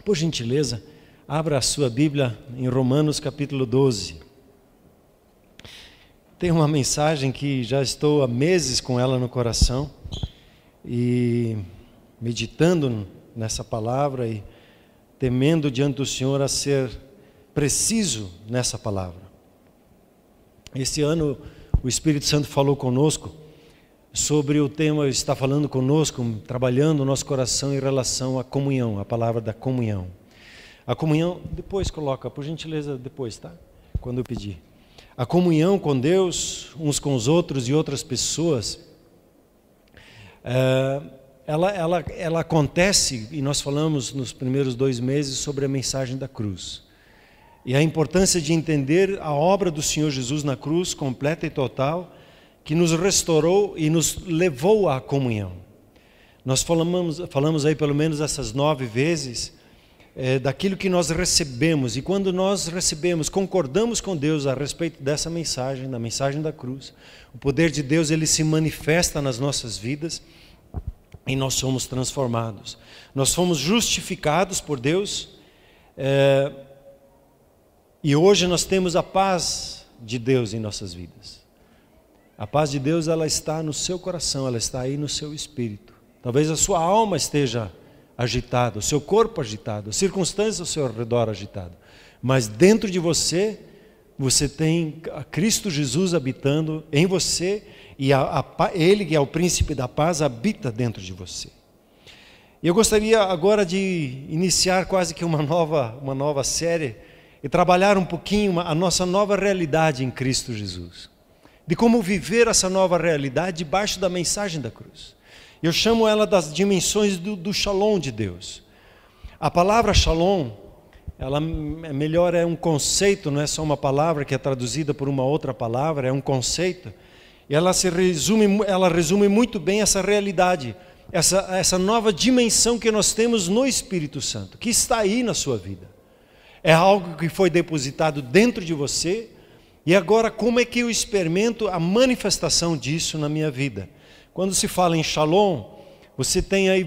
Por gentileza, abra a sua Bíblia em Romanos capítulo 12. Tem uma mensagem que já estou há meses com ela no coração e meditando nessa palavra e temendo diante do Senhor a ser preciso nessa palavra. Esse ano o Espírito Santo falou conosco sobre o tema, está falando conosco, trabalhando o nosso coração em relação à comunhão, a palavra da comunhão. A comunhão, depois coloca, por gentileza, depois, tá? Quando eu pedir. A comunhão com Deus, uns com os outros e outras pessoas, ela acontece, e nós falamos nos primeiros 2 meses sobre a mensagem da cruz. E a importância de entender a obra do Senhor Jesus na cruz, completa e total, que nos restaurou e nos levou à comunhão. Nós falamos aí pelo menos essas 9 vezes daquilo que nós recebemos, e quando nós recebemos, concordamos com Deus a respeito dessa mensagem, da mensagem da cruz, o poder de Deus ele se manifesta nas nossas vidas e nós somos transformados. Nós fomos justificados por Deus e hoje nós temos a paz de Deus em nossas vidas. A paz de Deus, ela está no seu coração, ela está aí no seu espírito. Talvez a sua alma esteja agitada, o seu corpo agitado, as circunstâncias ao seu redor agitado. Mas dentro de você, você tem a Cristo Jesus habitando em você e Ele, que é o príncipe da paz, habita dentro de você. E eu gostaria agora de iniciar quase que uma nova série e trabalhar um pouquinho a nossa nova realidade em Cristo Jesus. De como viver essa nova realidade debaixo da mensagem da cruz. Eu chamo ela das dimensões do shalom de Deus. A palavra shalom, ela é um conceito, não é só uma palavra que é traduzida por uma outra palavra, é um conceito. E ela resume muito bem essa realidade, essa nova dimensão que nós temos no Espírito Santo, que está aí na sua vida. É algo que foi depositado dentro de você. E agora, como é que eu experimento a manifestação disso na minha vida? Quando se fala em shalom, você tem aí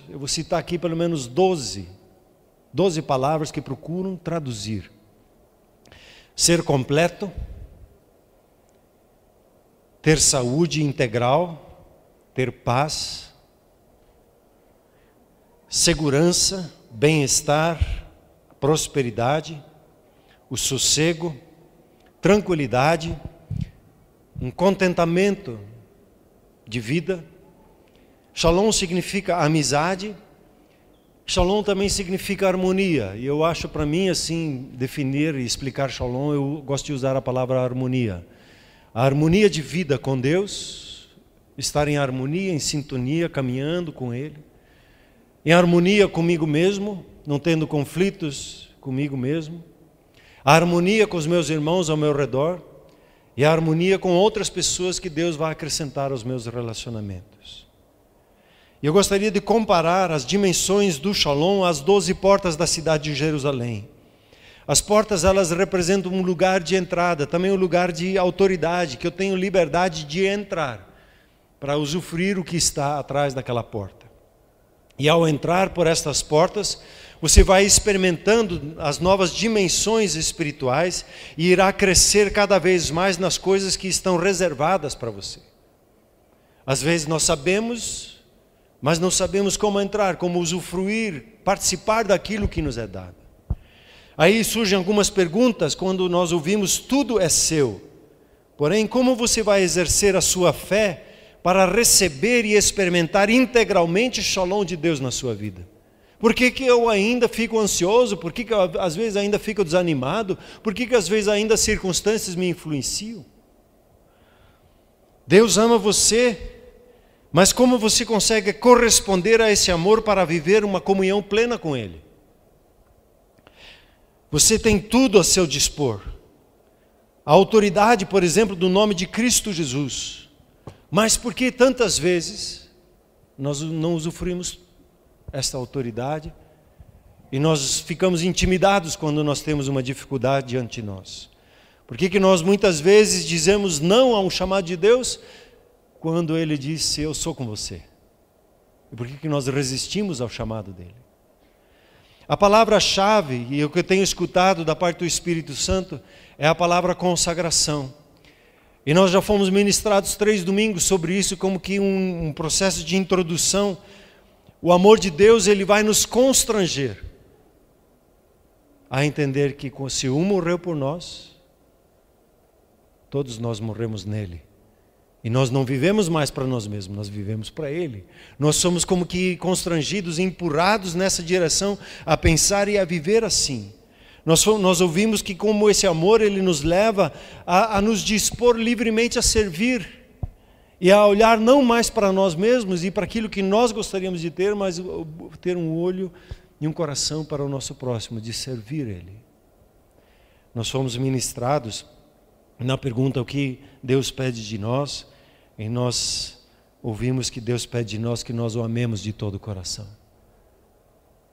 eu vou citar aqui pelo menos 12 palavras que procuram traduzir. Ser completo, ter saúde integral, ter paz, segurança, bem-estar, prosperidade, o sossego, tranquilidade, um contentamento de vida. Shalom significa amizade. Shalom também significa harmonia. E eu acho, para mim, assim, definir e explicar shalom, eu gosto de usar a palavra harmonia. A harmonia de vida com Deus, estar em harmonia, em sintonia, caminhando com Ele. Em harmonia comigo mesmo, não tendo conflitos comigo mesmo. A harmonia com os meus irmãos ao meu redor e a harmonia com outras pessoas que Deus vai acrescentar aos meus relacionamentos. E eu gostaria de comparar as dimensões do shalom às 12 portas da cidade de Jerusalém. As portas, elas representam um lugar de entrada, também um lugar de autoridade, que eu tenho liberdade de entrar para usufruir o que está atrás daquela porta. E ao entrar por estas portas, você vai experimentando as novas dimensões espirituais e irá crescer cada vez mais nas coisas que estão reservadas para você. Às vezes nós sabemos, mas não sabemos como entrar, como usufruir, participar daquilo que nos é dado. Aí surgem algumas perguntas quando nós ouvimos tudo é seu. Porém, como você vai exercer a sua fé para receber e experimentar integralmente o shalom de Deus na sua vida? Por que eu ainda fico ansioso? Por que eu às vezes ainda fico desanimado? Por que às vezes ainda as circunstâncias me influenciam? Deus ama você, mas como você consegue corresponder a esse amor para viver uma comunhão plena com Ele? Você tem tudo a seu dispor. A autoridade, por exemplo, do nome de Cristo Jesus. Mas por que tantas vezes nós não usufruímos esta autoridade e nós ficamos intimidados quando nós temos uma dificuldade diante de nós? Por que nós muitas vezes dizemos não a um chamado de Deus quando Ele disse, eu sou com você? E por que nós resistimos ao chamado dEle? A palavra-chave, e o que eu tenho escutado da parte do Espírito Santo, é a palavra consagração. E nós já fomos ministrados 3 domingos sobre isso, como que um processo de introdução. O amor de Deus, ele vai nos constranger a entender que se um morreu por nós, todos nós morremos nele. E nós não vivemos mais para nós mesmos, nós vivemos para Ele. Nós somos como que constrangidos, empurrados nessa direção a pensar e a viver assim. Nós ouvimos que como esse amor, ele nos leva a nos dispor livremente a servir e a olhar não mais para nós mesmos e para aquilo que nós gostaríamos de ter, mas ter um olho e um coração para o nosso próximo, de servir Ele. Nós fomos ministrados na pergunta o que Deus pede de nós, e nós ouvimos que Deus pede de nós que nós o amemos de todo o coração.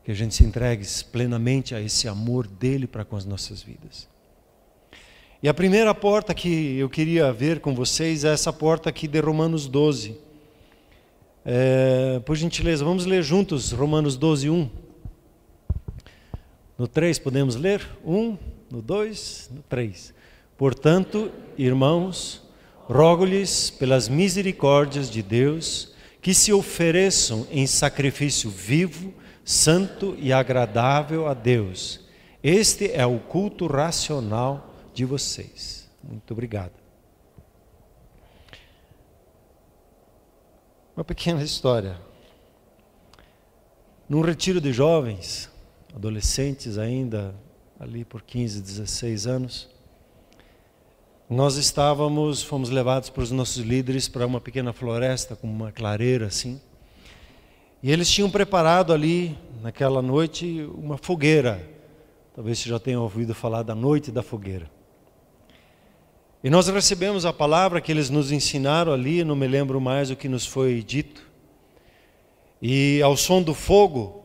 Que a gente se entregue plenamente a esse amor dele para com as nossas vidas. E a primeira porta que eu queria ver com vocês é essa porta aqui de Romanos 12. Por gentileza, vamos ler juntos Romanos 12, 1. No 3 podemos ler? 1, no 2, no 3. Portanto, irmãos, rogo-lhes pelas misericórdias de Deus que se ofereçam em sacrifício vivo, santo e agradável a Deus. Este é o culto racional de vocês. Muito obrigado. Uma pequena história. Num retiro de jovens, adolescentes ainda, ali por 15, 16 anos, nós fomos levados por os nossos líderes para uma pequena floresta, com uma clareira assim. E eles tinham preparado ali, naquela noite, uma fogueira. Talvez você já tenha ouvido falar da noite da fogueira. E nós recebemos a palavra que eles nos ensinaram ali, não me lembro mais o que nos foi dito. E ao som do fogo,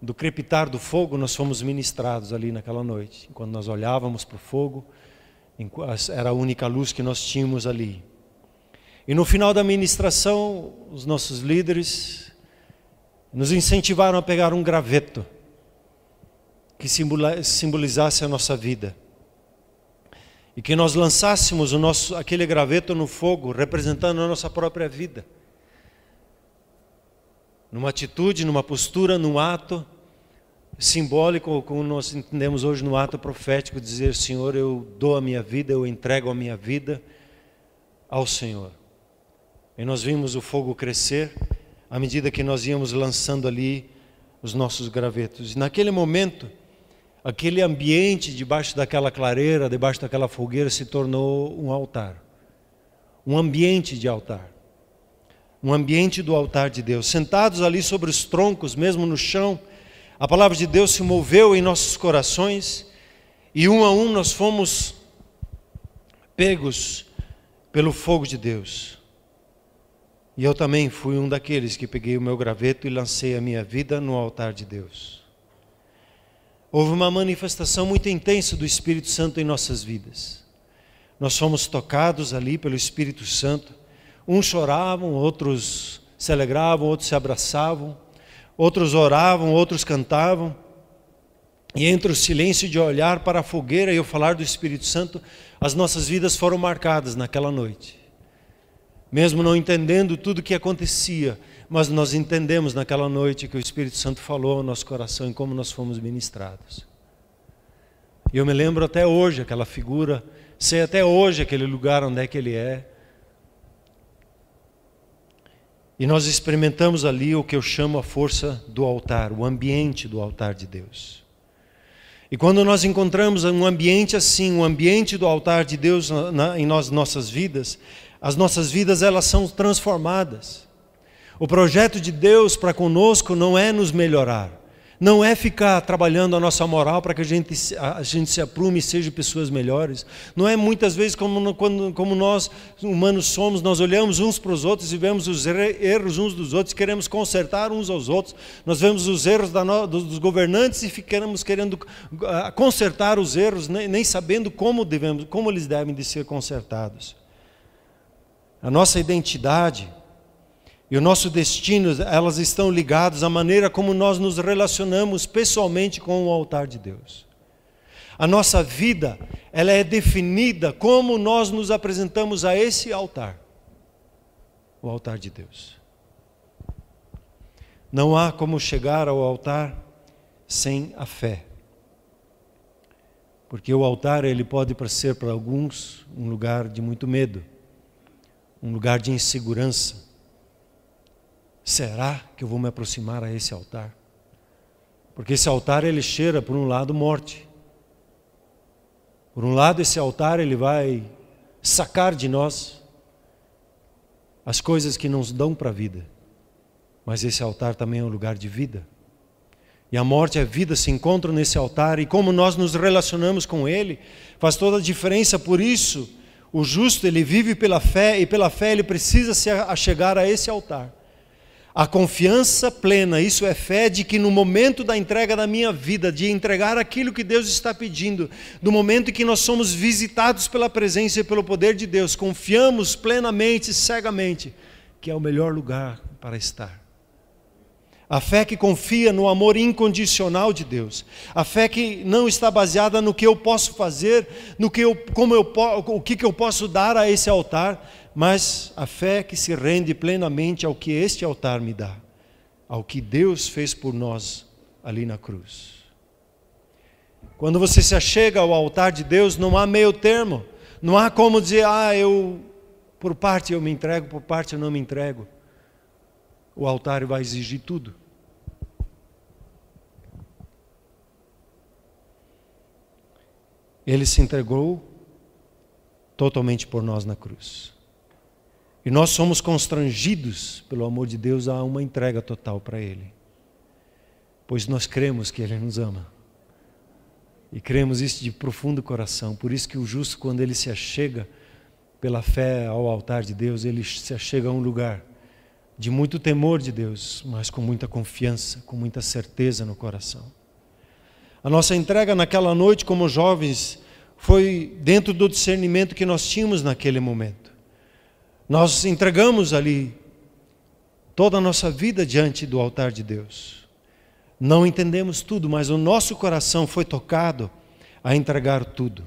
do crepitar do fogo, nós fomos ministrados ali naquela noite. Quando nós olhávamos para o fogo, era a única luz que nós tínhamos ali. E no final da ministração, os nossos líderes nos incentivaram a pegar um graveto que simbolizasse a nossa vida. E que nós lançássemos aquele graveto no fogo, representando a nossa própria vida. Numa atitude, numa postura, num ato simbólico, como nós entendemos hoje no ato profético, dizer: Senhor, eu dou a minha vida, eu entrego a minha vida ao Senhor. E nós vimos o fogo crescer à medida que nós íamos lançando ali os nossos gravetos. E naquele momento, aquele ambiente debaixo daquela clareira, debaixo daquela fogueira, se tornou um altar. Um ambiente de altar. Um ambiente do altar de Deus. Sentados ali sobre os troncos, mesmo no chão, a palavra de Deus se moveu em nossos corações e um a um nós fomos pegos pelo fogo de Deus. E eu também fui um daqueles que peguei o meu graveto e lancei a minha vida no altar de Deus. Houve uma manifestação muito intensa do Espírito Santo em nossas vidas. Nós fomos tocados ali pelo Espírito Santo. Uns choravam, outros se alegravam, outros se abraçavam. Outros oravam, outros cantavam. E entre o silêncio de olhar para a fogueira e o falar do Espírito Santo, as nossas vidas foram marcadas naquela noite. Mesmo não entendendo tudo o que acontecia, mas nós entendemos naquela noite que o Espírito Santo falou ao nosso coração e como nós fomos ministrados. E eu me lembro até hoje aquela figura, sei até hoje aquele lugar onde é que ele é. E nós experimentamos ali o que eu chamo a força do altar, o ambiente do altar de Deus. E quando nós encontramos um ambiente assim, um ambiente do altar de Deus em nossas vidas, as nossas vidas elas são transformadas. O projeto de Deus para conosco não é nos melhorar, não é ficar trabalhando a nossa moral para que a gente se aprume e seja pessoas melhores. Não é muitas vezes como nós humanos somos, nós olhamos uns para os outros e vemos os erros uns dos outros, queremos consertar uns aos outros. Nós vemos os erros dos governantes e ficamos querendo consertar os erros, nem sabendo como eles devem de ser consertados. A nossa identidade e o nosso destino, elas estão ligadas à maneira como nós nos relacionamos pessoalmente com o altar de Deus. A nossa vida, ela é definida como nós nos apresentamos a esse altar, o altar de Deus. Não há como chegar ao altar sem a fé. Porque o altar, ele pode ser para alguns um lugar de muito medo, um lugar de insegurança. Será que eu vou me aproximar a esse altar? Porque esse altar, ele cheira, por um lado, morte. Por um lado, esse altar, ele vai sacar de nós as coisas que nos dão para a vida. Mas esse altar também é um lugar de vida. E a morte e a vida se encontram nesse altar, e como nós nos relacionamos com Ele, faz toda a diferença. Por isso, o justo, ele vive pela fé, e pela fé ele precisa se achegar a esse altar. A confiança plena, isso é fé, de que no momento da entrega da minha vida, de entregar aquilo que Deus está pedindo, no momento em que nós somos visitados pela presença e pelo poder de Deus, confiamos plenamente, cegamente, que é o melhor lugar para estar. A fé que confia no amor incondicional de Deus. A fé que não está baseada no que eu posso fazer, o que eu posso dar a esse altar, mas a fé que se rende plenamente ao que este altar me dá, ao que Deus fez por nós ali na cruz. Quando você se achega ao altar de Deus, não há meio termo. Não há como dizer, por parte eu me entrego, por parte eu não me entrego. O altar vai exigir tudo. Ele se entregou totalmente por nós na cruz. E nós somos constrangidos pelo amor de Deus a uma entrega total para Ele. Pois nós cremos que Ele nos ama. E cremos isso de profundo coração. Por isso que o justo, quando ele se achega pela fé ao altar de Deus, ele se achega a um lugar de muito temor de Deus, mas com muita confiança, com muita certeza no coração. A nossa entrega naquela noite como jovens foi dentro do discernimento que nós tínhamos naquele momento. Nós entregamos ali toda a nossa vida diante do altar de Deus. Não entendemos tudo, mas o nosso coração foi tocado a entregar tudo.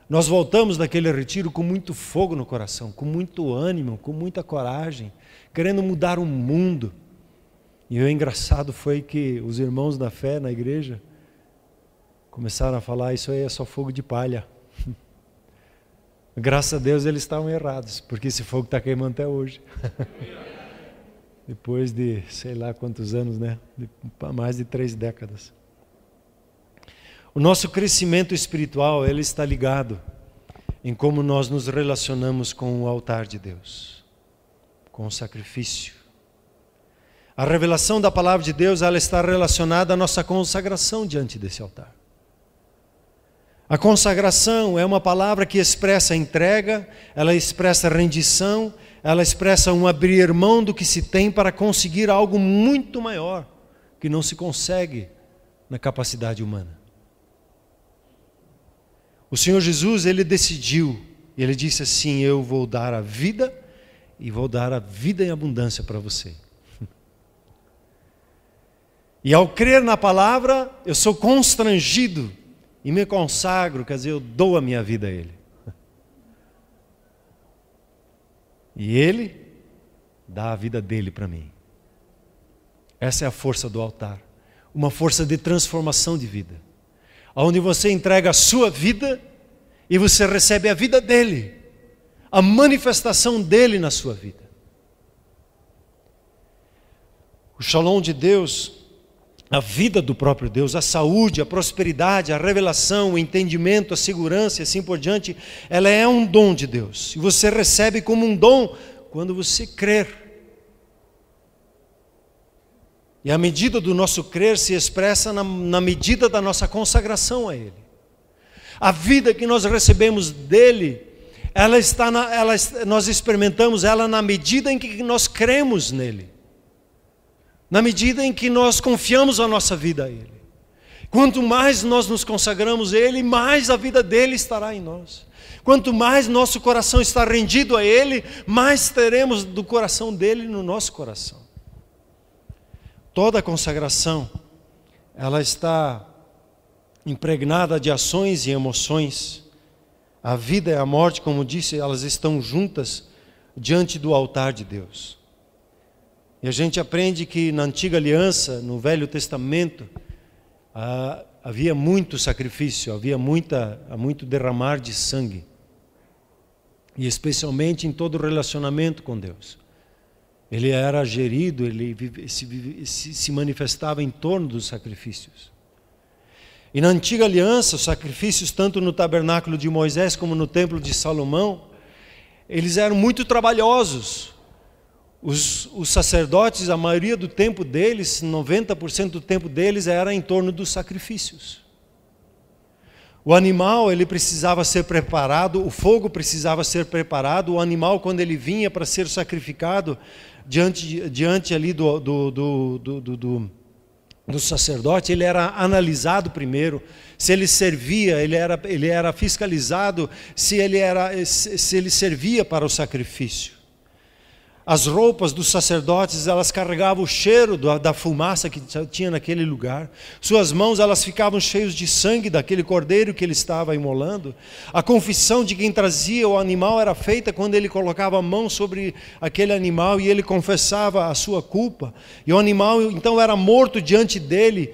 Nós voltamos daquele retiro com muito fogo no coração, com muito ânimo, com muita coragem, querendo mudar o mundo. E o engraçado foi que os irmãos da fé na igreja começaram a falar, isso aí é só fogo de palha. Graças a Deus eles estavam errados, porque esse fogo está queimando até hoje. Depois de sei lá quantos anos, né? Mais de 3 décadas. O nosso crescimento espiritual, ele está ligado em como nós nos relacionamos com o altar de Deus, com o sacrifício. A revelação da palavra de Deus, ela está relacionada à nossa consagração diante desse altar. A consagração é uma palavra que expressa entrega, ela expressa rendição, ela expressa um abrir mão do que se tem para conseguir algo muito maior, que não se consegue na capacidade humana. O Senhor Jesus, ele decidiu, e ele disse assim, eu vou dar a vida, e vou dar a vida em abundância para você. E ao crer na palavra, eu sou constrangido, e me consagro, quer dizer, eu dou a minha vida a Ele. E Ele dá a vida dele para mim. Essa é a força do altar. Uma força de transformação de vida. Onde você entrega a sua vida e você recebe a vida dele. A manifestação dele na sua vida. O shalom de Deus, a vida do próprio Deus, a saúde, a prosperidade, a revelação, o entendimento, a segurança e assim por diante, ela é um dom de Deus. E você recebe como um dom quando você crer. E a medida do nosso crer se expressa na medida da nossa consagração a Ele. A vida que nós recebemos dEle, nós experimentamos ela na medida em que nós cremos nele. Na medida em que nós confiamos a nossa vida a Ele. Quanto mais nós nos consagramos a Ele, mais a vida dEle estará em nós. Quanto mais nosso coração está rendido a Ele, mais teremos do coração dele no nosso coração. Toda consagração, ela está impregnada de ações e emoções. A vida e a morte, como disse, elas estão juntas diante do altar de Deus. E a gente aprende que na antiga aliança, no Velho Testamento, havia muito sacrifício, havia muito derramar de sangue. E especialmente em todo relacionamento com Deus. Ele era gerido, ele se manifestava em torno dos sacrifícios. E na antiga aliança, os sacrifícios, tanto no tabernáculo de Moisés como no templo de Salomão, eles eram muito trabalhosos. Os sacerdotes, a maioria do tempo deles, 90% do tempo deles era em torno dos sacrifícios. O animal, ele precisava ser preparado, o fogo precisava ser preparado, o animal, quando ele vinha para ser sacrificado, diante ali do sacerdote, ele era analisado primeiro, se ele servia, ele era fiscalizado, se ele servia para o sacrifício. As roupas dos sacerdotes, elas carregavam o cheiro da fumaça que tinha naquele lugar. Suas mãos, elas ficavam cheias de sangue daquele cordeiro que ele estava imolando. A confissão de quem trazia o animal era feita quando ele colocava a mão sobre aquele animal e ele confessava a sua culpa. E o animal, então, era morto diante dele.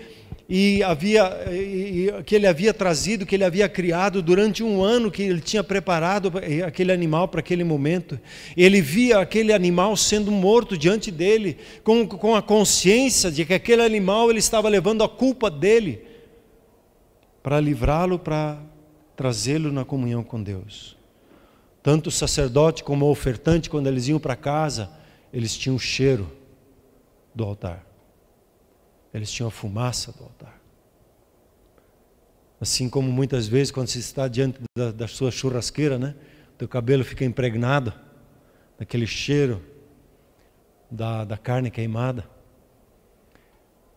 Que ele havia trazido, que ele havia criado durante um ano, que ele tinha preparado aquele animal para aquele momento. Ele via aquele animal sendo morto diante dele, com a consciência de que aquele animal ele estava levando a culpa dele, para livrá-lo, para trazê-lo na comunhão com Deus. Tanto o sacerdote como o ofertante, quando eles iam para casa, eles tinham o cheiro do altar. Eles tinham a fumaça do altar. Assim como muitas vezes quando você está diante da sua churrasqueira, né? Teu cabelo fica impregnado daquele cheiro da carne queimada.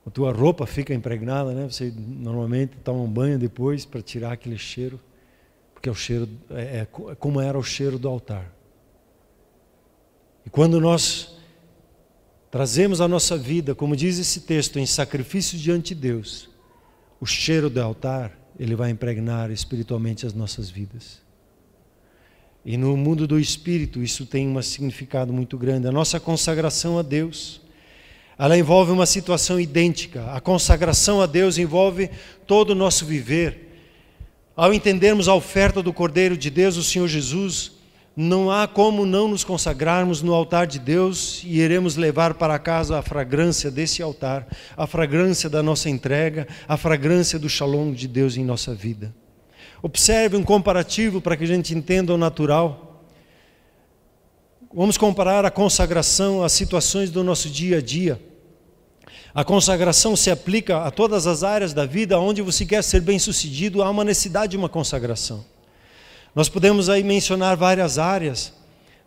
A tua roupa fica impregnada, né? Você normalmente toma um banho depois para tirar aquele cheiro, porque o cheiro é como era o cheiro do altar. E quando nós trazemos a nossa vida, como diz esse texto, em sacrifício diante de Deus, o cheiro do altar, ele vai impregnar espiritualmente as nossas vidas. E no mundo do Espírito, isso tem um significado muito grande. A nossa consagração a Deus, ela envolve uma situação idêntica. A consagração a Deus envolve todo o nosso viver. Ao entendermos a oferta do Cordeiro de Deus, o Senhor Jesus, não há como não nos consagrarmos no altar de Deus e iremos levar para casa a fragrância desse altar, a fragrância da nossa entrega, a fragrância do shalom de Deus em nossa vida. Observe um comparativo para que a gente entenda o natural. Vamos comparar a consagração às situações do nosso dia a dia. A consagração se aplica a todas as áreas da vida onde você quer ser bem-sucedido, há uma necessidade de uma consagração. Nós podemos aí mencionar várias áreas.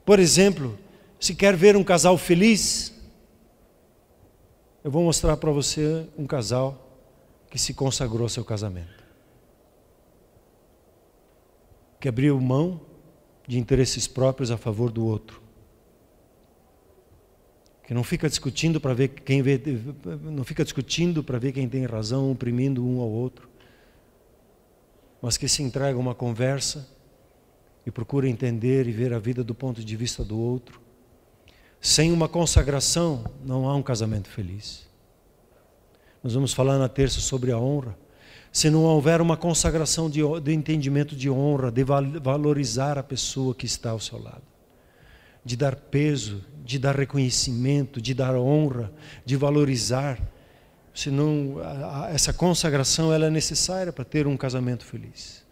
Por exemplo, se quer ver um casal feliz, eu vou mostrar para você um casal que se consagrou ao seu casamento. Que abriu mão de interesses próprios a favor do outro. Que não fica discutindo para ver quem tem razão, oprimindo um ao outro. Mas que se entrega a uma conversa e procura entender e ver a vida do ponto de vista do outro. Sem uma consagração, não há um casamento feliz. Nós vamos falar na terça sobre a honra. Se não houver uma consagração de entendimento de honra, de valorizar a pessoa que está ao seu lado, de dar peso, de dar reconhecimento, de dar honra, de valorizar, senão essa consagração ela é necessária para ter um casamento feliz.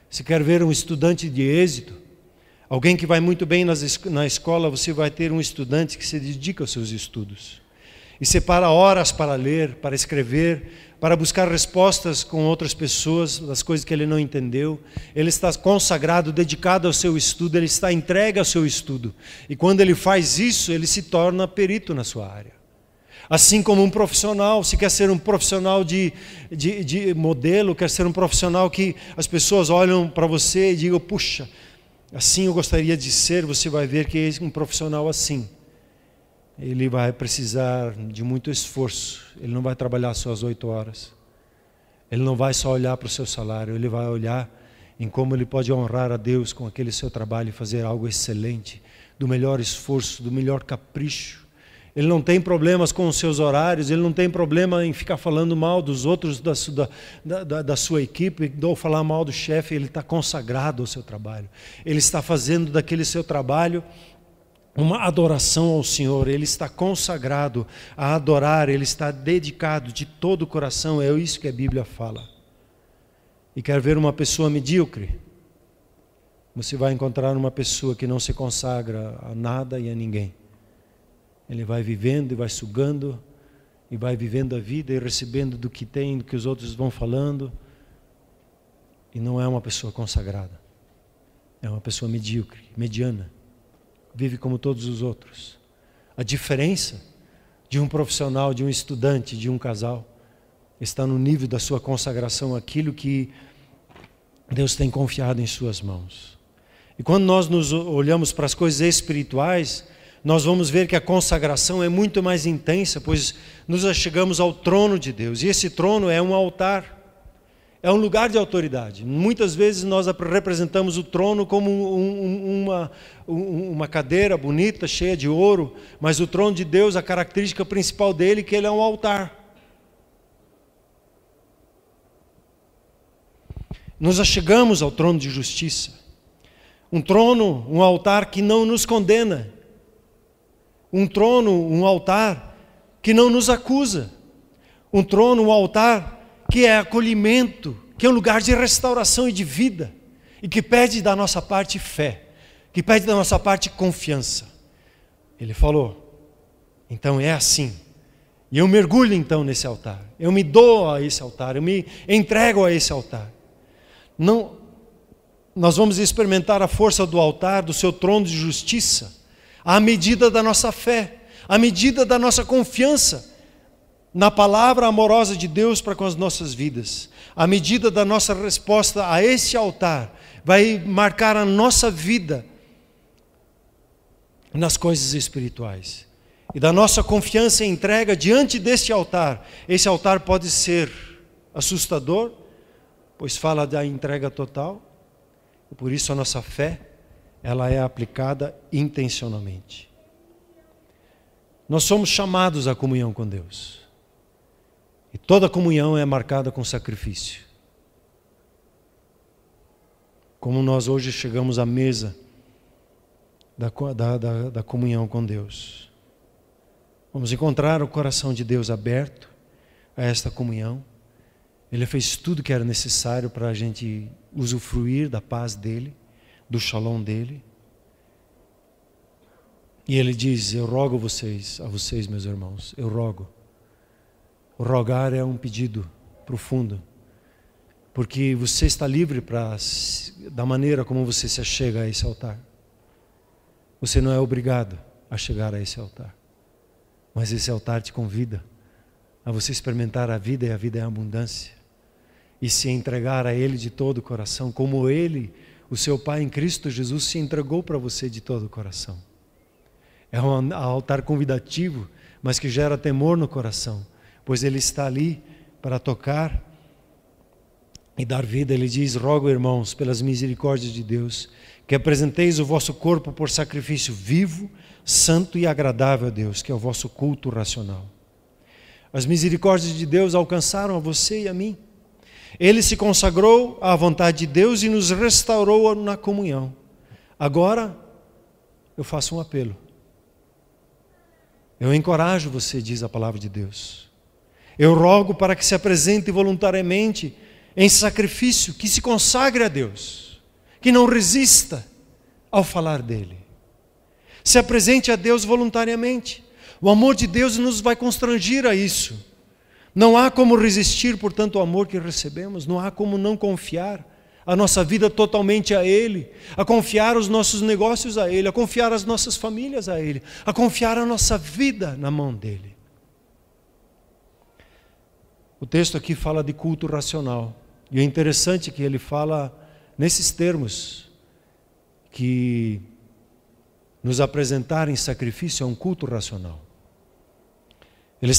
Se quer ver um estudante de êxito, alguém que vai muito bem na escola, você vai ter um estudante que se dedica aos seus estudos. E separa horas para ler, para escrever, para buscar respostas com outras pessoas, das coisas que ele não entendeu. Ele está consagrado, dedicado ao seu estudo, ele está entregue ao seu estudo. E quando ele faz isso, ele se torna perito na sua área. Assim como um profissional, se quer ser um profissional de modelo, quer ser um profissional que as pessoas olham para você e digam, puxa, assim eu gostaria de ser, você vai ver que um profissional assim, ele vai precisar de muito esforço, ele não vai trabalhar só as 8 horas, ele não vai só olhar para o seu salário, ele vai olhar em como ele pode honrar a Deus com aquele seu trabalho e fazer algo excelente, do melhor esforço, do melhor capricho. Ele não tem problemas com os seus horários, ele não tem problema em ficar falando mal dos outros da sua equipe, ou falar mal do chefe. Ele está consagrado ao seu trabalho. Ele está fazendo daquele seu trabalho uma adoração ao Senhor. Ele está consagrado a adorar, ele está dedicado de todo o coração. É isso que a Bíblia fala. E quer ver uma pessoa medíocre? Você vai encontrar uma pessoa que não se consagra a nada e a ninguém. Ele vai vivendo e vai sugando, e vai vivendo a vida e recebendo do que tem, do que os outros vão falando. E não é uma pessoa consagrada. É uma pessoa medíocre, mediana. Vive como todos os outros. A diferença de um profissional, de um estudante, de um casal, está no nível da sua consagração, aquilo que Deus tem confiado em suas mãos. E quando nós nos olhamos para as coisas espirituais, nós vamos ver que a consagração é muito mais intensa, pois nos achegamos ao trono de Deus. E esse trono é um altar, é um lugar de autoridade. Muitas vezes nós representamos o trono como uma cadeira bonita, cheia de ouro, mas o trono de Deus, a característica principal dele é que ele é um altar. Nos achegamos ao trono de justiça. Um trono, um altar que não nos condena. Um trono, um altar que não nos acusa. Um trono, um altar que é acolhimento, que é um lugar de restauração e de vida. E que pede da nossa parte fé, que pede da nossa parte confiança. Ele falou, então é assim. E eu mergulho então nesse altar. Eu me dou a esse altar, eu me entrego a esse altar. Não, nós vamos experimentar a força do altar, do seu trono de justiça, à medida da nossa fé, à medida da nossa confiança na palavra amorosa de Deus para com as nossas vidas. À medida da nossa resposta a esse altar, vai marcar a nossa vida nas coisas espirituais. E da nossa confiança e entrega diante deste altar. Esse altar pode ser assustador, pois fala da entrega total. E por isso a nossa fé, ela é aplicada intencionalmente. Nós somos chamados à comunhão com Deus. E toda comunhão é marcada com sacrifício. Como nós hoje chegamos à mesa da comunhão com Deus. Vamos encontrar o coração de Deus aberto a esta comunhão. Ele fez tudo que era necessário para a gente usufruir da paz dele, do shalom dele. E ele diz, eu rogo a vocês meus irmãos, eu rogo. O rogar é um pedido profundo, porque você está livre da maneira como você se achega a esse altar. Você não é obrigado a chegar a esse altar, mas esse altar te convida a você experimentar a vida, e a vida é a abundância, e se entregar a Ele de todo o coração, como Ele, o seu Pai em Cristo Jesus, se entregou para você de todo o coração. É um altar convidativo, mas que gera temor no coração, pois Ele está ali para tocar e dar vida. Ele diz, rogo, irmãos, pelas misericórdias de Deus, que apresenteis o vosso corpo por sacrifício vivo, santo e agradável a Deus, que é o vosso culto racional. As misericórdias de Deus alcançaram a você e a mim. Ele se consagrou à vontade de Deus e nos restaurou na comunhão. Agora, eu faço um apelo. Eu encorajo você, diz a palavra de Deus. Eu rogo para que se apresente voluntariamente em sacrifício, que se consagre a Deus, que não resista ao falar dele. Se apresente a Deus voluntariamente. O amor de Deus nos vai constranger a isso. Não há como resistir por tanto amor que recebemos, não há como não confiar a nossa vida totalmente a Ele, a confiar os nossos negócios a Ele, a confiar as nossas famílias a Ele, a confiar a nossa vida na mão dEle. O texto aqui fala de culto racional. E é interessante que ele fala nesses termos, que nos apresentar em sacrifício é um culto racional. Ele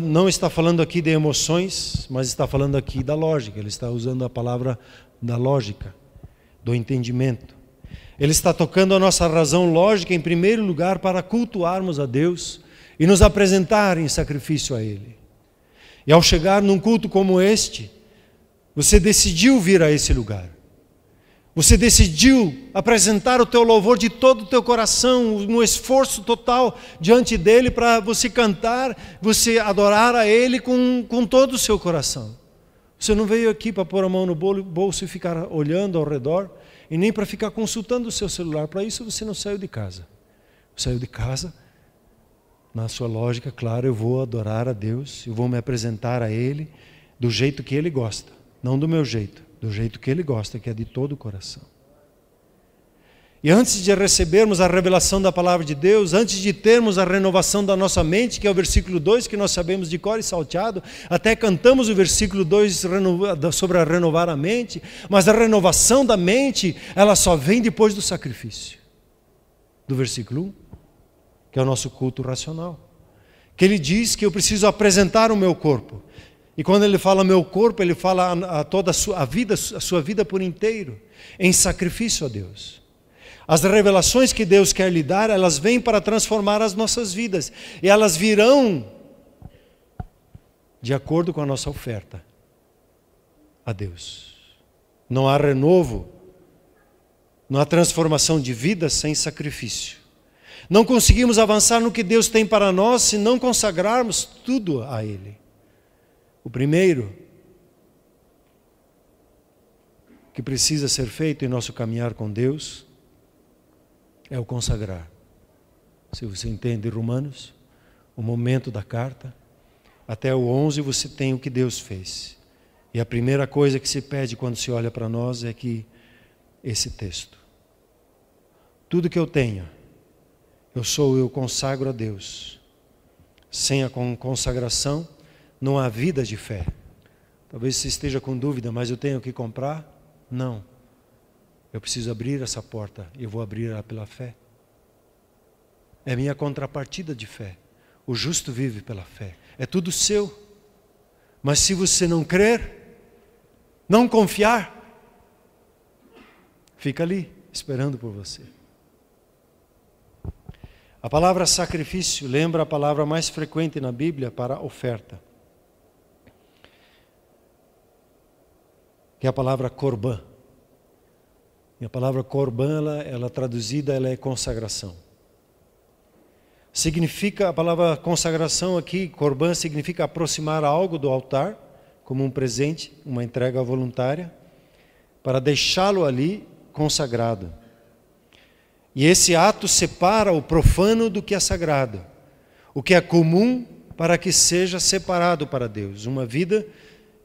não está falando aqui de emoções, mas está falando aqui da lógica. Ele está usando a palavra da lógica, do entendimento. Ele está tocando a nossa razão lógica em primeiro lugar para cultuarmos a Deus e nos apresentar em sacrifício a Ele. E ao chegar num culto como este, você decidiu vir a esse lugar. Você decidiu apresentar o teu louvor de todo o teu coração, no esforço total diante dEle para você cantar, você adorar a Ele com todo o seu coração. Você não veio aqui para pôr a mão no bolso e ficar olhando ao redor, e nem para ficar consultando o seu celular. Para isso você não saiu de casa. Saiu de casa, na sua lógica, claro, eu vou adorar a Deus, eu vou me apresentar a Ele do jeito que Ele gosta, não do meu jeito. Do jeito que Ele gosta, que é de todo o coração. E antes de recebermos a revelação da palavra de Deus, antes de termos a renovação da nossa mente, que é o versículo 2, que nós sabemos de cor e salteado, até cantamos o versículo 2 sobre a renovar a mente, mas a renovação da mente, ela só vem depois do sacrifício. Do versículo 1, que é o nosso culto racional. Que ele diz que eu preciso apresentar o meu corpo. E quando ele fala meu corpo, ele fala a toda a sua vida por inteiro, em sacrifício a Deus. As revelações que Deus quer lhe dar, elas vêm para transformar as nossas vidas. E elas virão de acordo com a nossa oferta a Deus. Não há renovo, não há transformação de vida sem sacrifício. Não conseguimos avançar no que Deus tem para nós se não consagrarmos tudo a Ele. O primeiro que precisa ser feito em nosso caminhar com Deus é o consagrar. Se você entende Romanos, o momento da carta, até o 11 você tem o que Deus fez. E a primeira coisa que se pede quando se olha para nós é que esse texto. Tudo que eu tenho, eu consagro a Deus. Sem a consagração, não há vida de fé. Talvez você esteja com dúvida, mas eu tenho que comprar? Não. Eu preciso abrir essa porta e eu vou abrir ela pela fé. É minha contrapartida de fé. O justo vive pela fé. É tudo seu. Mas se você não crer, não confiar, fica ali, esperando por você. A palavra sacrifício lembra a palavra mais frequente na Bíblia para oferta, que é a palavra corbã. E a palavra corbã, ela traduzida, ela é consagração. Significa, a palavra consagração aqui, corbã, significa aproximar algo do altar, como um presente, uma entrega voluntária, para deixá-lo ali consagrado. E esse ato separa o profano do que é sagrado, o que é comum para que seja separado para Deus. Uma vida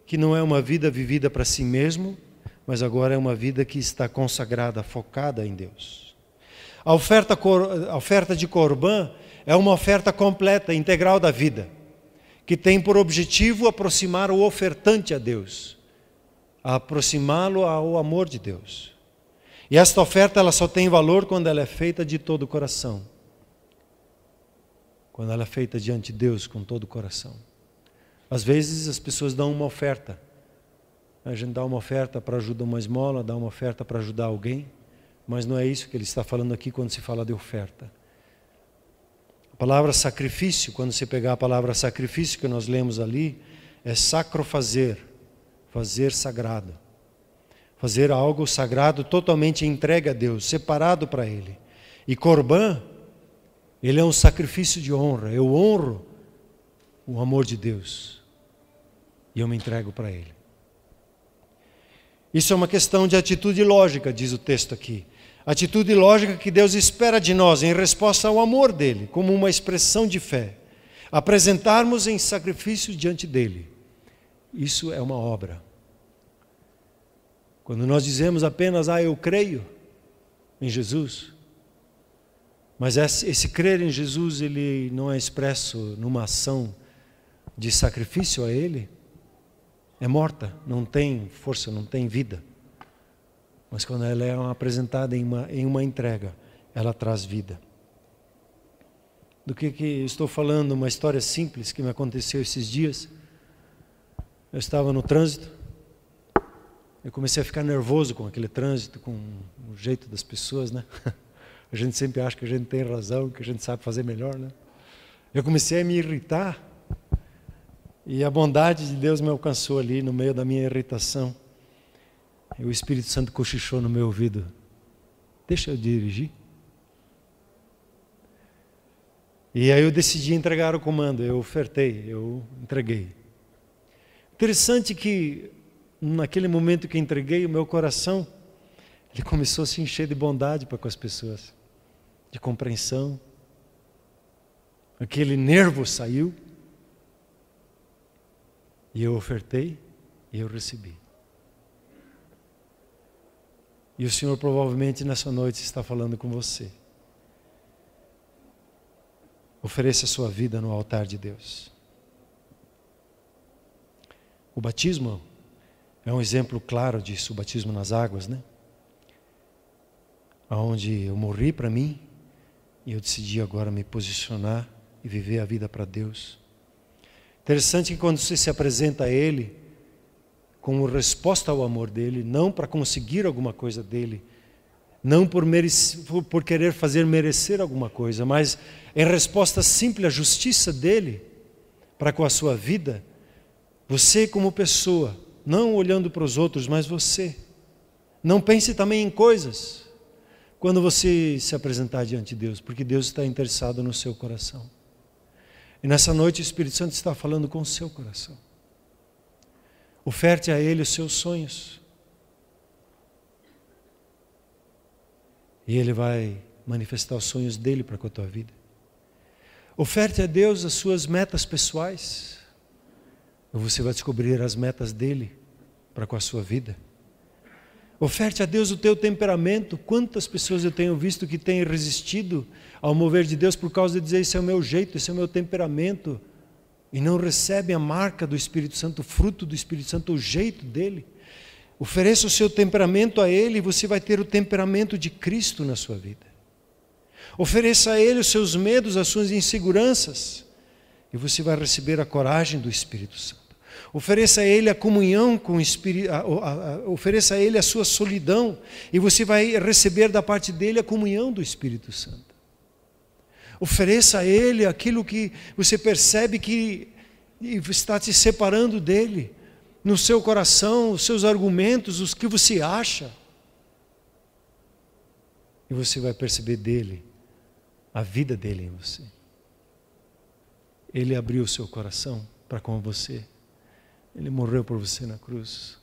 que não é uma vida vivida para si mesmo, mas agora é uma vida que está consagrada, focada em Deus. A oferta de corbã é uma oferta completa, integral da vida, que tem por objetivo aproximar o ofertante a Deus, aproximá-lo ao amor de Deus. E esta oferta ela só tem valor quando ela é feita de todo o coração. Quando ela é feita diante de Deus com todo o coração. Às vezes as pessoas dão uma oferta. A gente dá uma oferta para ajudar uma esmola, dá uma oferta para ajudar alguém, mas não é isso que ele está falando aqui quando se fala de oferta. A palavra sacrifício, quando você pegar a palavra sacrifício que nós lemos ali, é sacrofazer, fazer sagrado. Fazer algo sagrado totalmente entregue a Deus, separado para Ele. E corbã, ele é um sacrifício de honra. Eu honro o amor de Deus e eu me entrego para Ele. Isso é uma questão de atitude lógica, diz o texto aqui. Atitude lógica que Deus espera de nós em resposta ao amor dEle, como uma expressão de fé. Apresentarmos em sacrifício diante dEle. Isso é uma obra. Quando nós dizemos apenas, eu creio em Jesus, mas esse crer em Jesus, ele não é expresso numa ação de sacrifício a Ele, é morta, não tem força, não tem vida. Mas quando ela é apresentada em uma entrega, ela traz vida. Do que estou falando? Uma história simples que me aconteceu esses dias. Eu estava no trânsito, eu comecei a ficar nervoso com aquele trânsito, com o jeito das pessoas, né? A gente sempre acha que a gente tem razão, que a gente sabe fazer melhor, né? Eu comecei a me irritar, e a bondade de Deus me alcançou ali no meio da minha irritação. E o Espírito Santo cochichou no meu ouvido: deixa eu dirigir. E aí eu decidi entregar o comando, eu ofertei, eu entreguei. Interessante que naquele momento que entreguei, o meu coração, ele começou a se encher de bondade para com as pessoas, de compreensão. Aquele nervo saiu, e eu ofertei, e eu recebi. E o Senhor provavelmente nessa noite está falando com você. Ofereça a sua vida no altar de Deus. O batismo é um exemplo claro disso, o batismo nas águas, né? Onde eu morri para mim e eu decidi agora me posicionar e viver a vida para Deus. Interessante que quando você se apresenta a Ele como resposta ao amor dEle, não para conseguir alguma coisa dEle, não por querer fazer merecer alguma coisa, mas em resposta simples à justiça dEle para com a sua vida, você como pessoa, não olhando para os outros, mas você, não pense também em coisas, quando você se apresentar diante de Deus, porque Deus está interessado no seu coração. E nessa noite o Espírito Santo está falando com o seu coração. Oferte a Ele os seus sonhos. E Ele vai manifestar os sonhos dEle para com a tua vida. Oferte a Deus as suas metas pessoais. E você vai descobrir as metas dEle para com a sua vida. Oferte a Deus o teu temperamento. Quantas pessoas eu tenho visto que têm resistido ao mover de Deus por causa de dizer: esse é o meu jeito, esse é o meu temperamento, e não recebem a marca do Espírito Santo, o fruto do Espírito Santo, o jeito dele. Ofereça o seu temperamento a Ele e você vai ter o temperamento de Cristo na sua vida. Ofereça a Ele os seus medos, as suas inseguranças, e você vai receber a coragem do Espírito Santo. Ofereça a Ele a comunhão com o Espírito, ofereça a Ele a sua solidão, e você vai receber da parte dEle a comunhão do Espírito Santo. Ofereça a Ele aquilo que você percebe que está te separando dEle, no seu coração, os seus argumentos, os que você acha. E você vai perceber dEle, a vida dEle em você. Ele abriu o seu coração para com você. Ele morreu por você na cruz.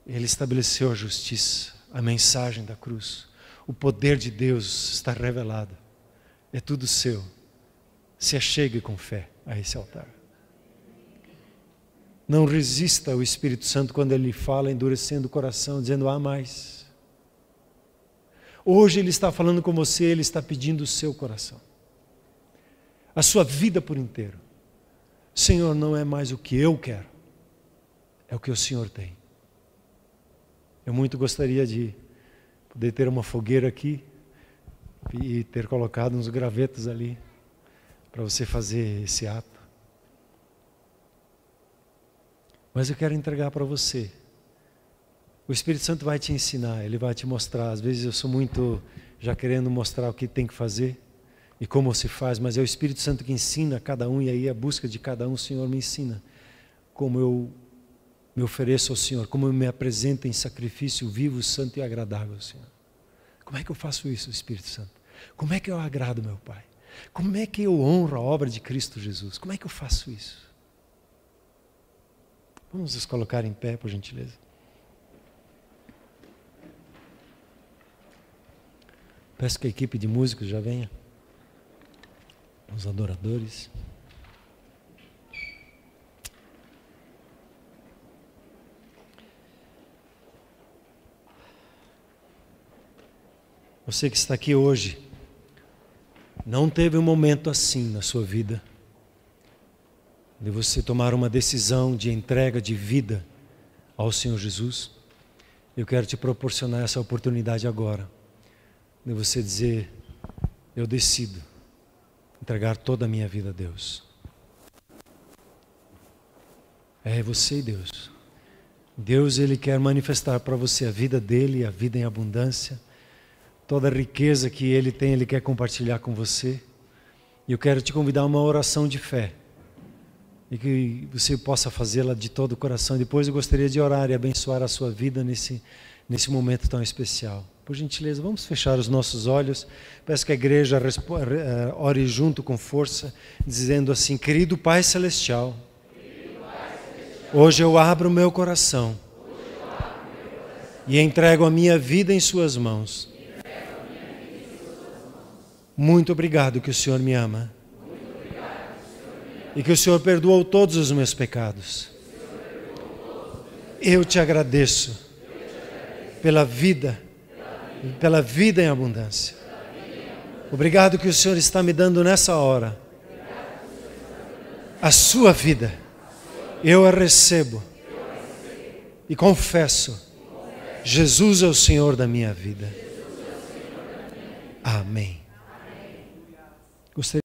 Ele estabeleceu a justiça, a mensagem da cruz. O poder de Deus está revelado. É tudo seu. Se achegue com fé a esse altar. Não resista ao Espírito Santo quando Ele fala, endurecendo o coração, dizendo: há mais. Hoje Ele está falando com você, Ele está pedindo o seu coração. A sua vida por inteiro. Senhor, não é mais o que eu quero, é o que o Senhor tem. Eu muito gostaria de poder ter uma fogueira aqui e ter colocado uns gravetos ali para você fazer esse ato. Mas eu quero entregar para você. O Espírito Santo vai te ensinar, Ele vai te mostrar. Às vezes eu sou muito já querendo mostrar o que tem que fazer e como se faz, mas é o Espírito Santo que ensina a cada um, e aí a busca de cada um, o Senhor me ensina como eu me ofereço ao Senhor, como eu me apresento em sacrifício vivo, santo e agradável ao Senhor. Como é que eu faço isso, Espírito Santo? Como é que eu agrado meu Pai? Como é que eu honro a obra de Cristo Jesus? Como é que eu faço isso? Vamos nos colocar em pé, por gentileza. Peço que a equipe de músicos já venha. Os adoradores. Você que está aqui hoje, não teve um momento assim na sua vida, de você tomar uma decisão de entrega de vida ao Senhor Jesus, eu quero te proporcionar essa oportunidade agora, de você dizer: eu decido entregar toda a minha vida a Deus. É você e Deus. Deus, Ele quer manifestar para você a vida dEle, a vida em abundância. Toda a riqueza que Ele tem, Ele quer compartilhar com você. E eu quero te convidar a uma oração de fé. E que você possa fazê-la de todo o coração. Depois eu gostaria de orar e abençoar a sua vida nesse momento tão especial. Por gentileza, vamos fechar os nossos olhos. Peço que a igreja ore junto com força, dizendo assim: querido Pai Celestial, hoje eu abro o meu coração e entrego a minha vida em suas mãos. Muito obrigado que o Senhor me ama e que o Senhor perdoou todos os meus pecados. Eu te agradeço pela vida em abundância. Obrigado que o Senhor está me dando nessa hora a sua vida. Eu a recebo e confesso: Jesus é o Senhor da minha vida. Amém. Gostaria